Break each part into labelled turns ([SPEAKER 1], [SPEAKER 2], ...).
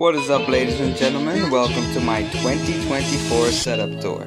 [SPEAKER 1] What is up, ladies and gentlemen? Welcome to my 2024 setup tour.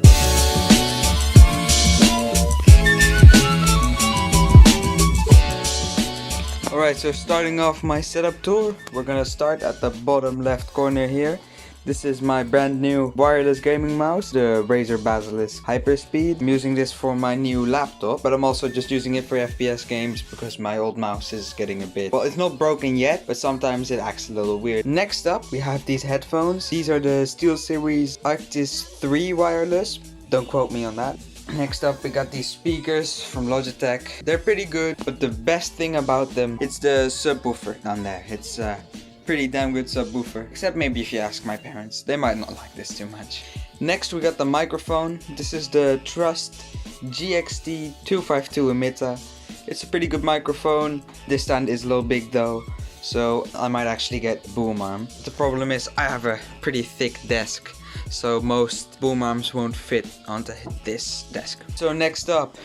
[SPEAKER 1] Alright, so starting off my setup tour, we're gonna start at the bottom left corner here. This is my brand new wireless gaming mouse, the Razer Basilisk Hyperspeed. I'm using this for my new laptop, but I'm also just using it for FPS games because my old mouse is getting a bit... Well, it's not broken yet, but sometimes it acts a little weird. Next up, we have these headphones. These are the SteelSeries Arctis 3 wireless. Don't quote me on that. Next up, we got these speakers from Logitech. They're pretty good, but the best thing about them, it's the subwoofer down there. It's pretty damn good subwoofer, except maybe if you ask my parents, they might not like this too much. Next we got the microphone. This is the Trust GXT 252 emitter. It's a pretty good microphone. This stand is a little big though, so I might actually get boom arm. The problem is I have a pretty thick desk, so most boom arms won't fit onto this desk. So next up,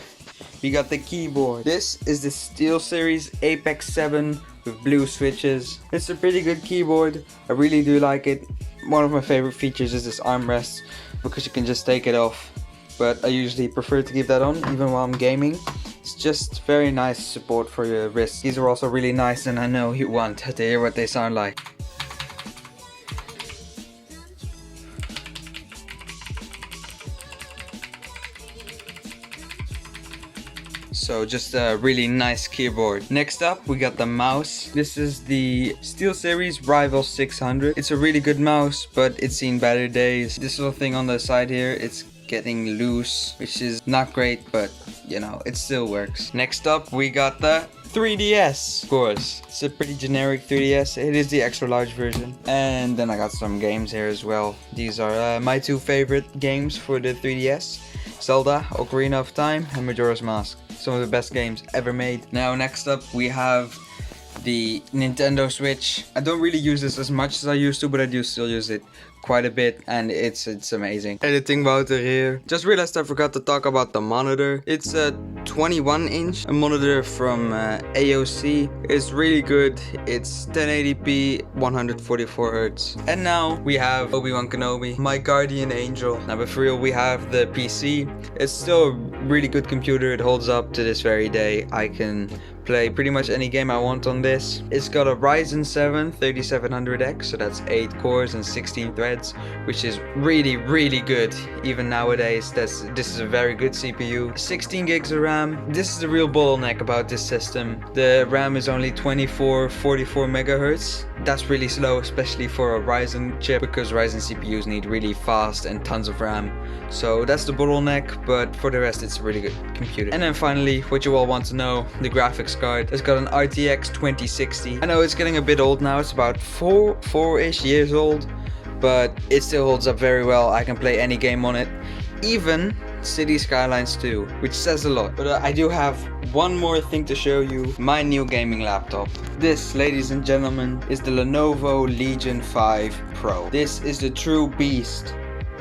[SPEAKER 1] we got the keyboard. This is the SteelSeries Apex 7 with blue switches. It's a pretty good keyboard. I really do like it. One of my favorite features is this armrest because you can just take it off. But I usually prefer to keep that on even while I'm gaming. It's just very nice support for your wrists. These are also really nice, and I know you want to hear what they sound like. So just a really nice keyboard. Next up, we got the mouse. This is the SteelSeries Rival 600. It's a really good mouse, but it's seen better days. This little thing on the side here, it's getting loose, which is not great, but you know, it still works. Next up, we got the 3DS, of course. It's a pretty generic 3DS. It is the extra large version. And then I got some games here as well. These are my two favorite games for the 3DS. Zelda, Ocarina of Time, and Majora's Mask. Some of the best games ever made. Now next up we have the Nintendo Switch. I don't really use this as much as I used to, but I do still use it quite a bit, and it's amazing. Editing Wouter here. Just realized I forgot to talk about the monitor. It's a 21-inch monitor from AOC. It's really good. It's 1080p, 144 Hz. And now we have Obi-Wan Kenobi, my guardian angel. Now, but for real, we have the PC. It's still a really good computer. It holds up to this very day. I can play pretty much any game I want on this. It's got a Ryzen 7 3700X, so that's 8 cores and 16 threads, which is really good even nowadays. This is a very good CPU. 16 gigs of RAM. This is the real bottleneck about this system. The RAM is only 44 megahertz. That's really slow, especially for a Ryzen chip, because Ryzen CPUs need really fast and tons of RAM. So that's the bottleneck, but for the rest it's a really good computer. And then finally, what you all want to know, the graphics card. It's got an RTX 2060. I know it's getting a bit old now. It's about four-ish years old, but it still holds up very well. I can play any game on it, even City Skylines 2, which says a lot. But I do have one more thing to show you, my new gaming laptop. This, ladies and gentlemen, is the Lenovo Legion 5 Pro. This is the true beast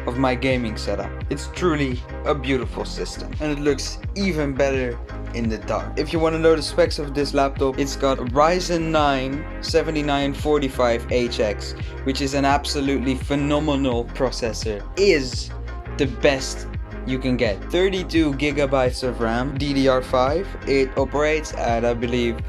[SPEAKER 1] of my gaming setup. It's truly a beautiful system, and it looks even better in the dark. If you want to know the specs of this laptop, it's got a Ryzen 9 7945HX, which is an absolutely phenomenal processor. Is the best you can get. 32 gigabytes of RAM, DDR5. It operates at, I believe,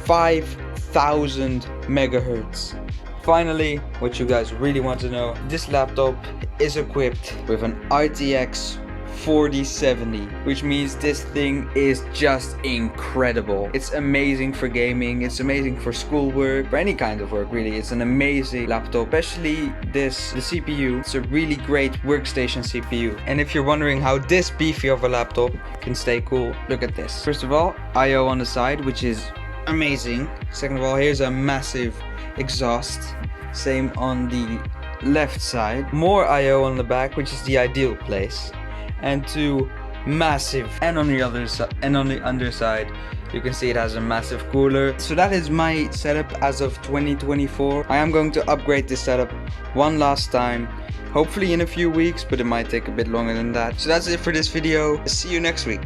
[SPEAKER 1] 5000 megahertz. Finally, what you guys really want to know, this laptop is equipped with an RTX 4070, which means this thing is just incredible. It's amazing for gaming, it's amazing for schoolwork, for any kind of work really. It's an amazing laptop, especially the CPU. It's a really great workstation CPU. And if you're wondering how this beefy of a laptop can stay cool, look at this. First of all, I/O on the side, which is amazing. Second of all, here's a massive exhaust. Same on the left side. More I/O on the back, which is the ideal place. And two massive, and on the other side, and on the underside, you can see it has a massive cooler. So that is my setup as of 2024. I am going to upgrade this setup one last time, hopefully in a few weeks, but it might take a bit longer than that. So that's it for this video. See you next week.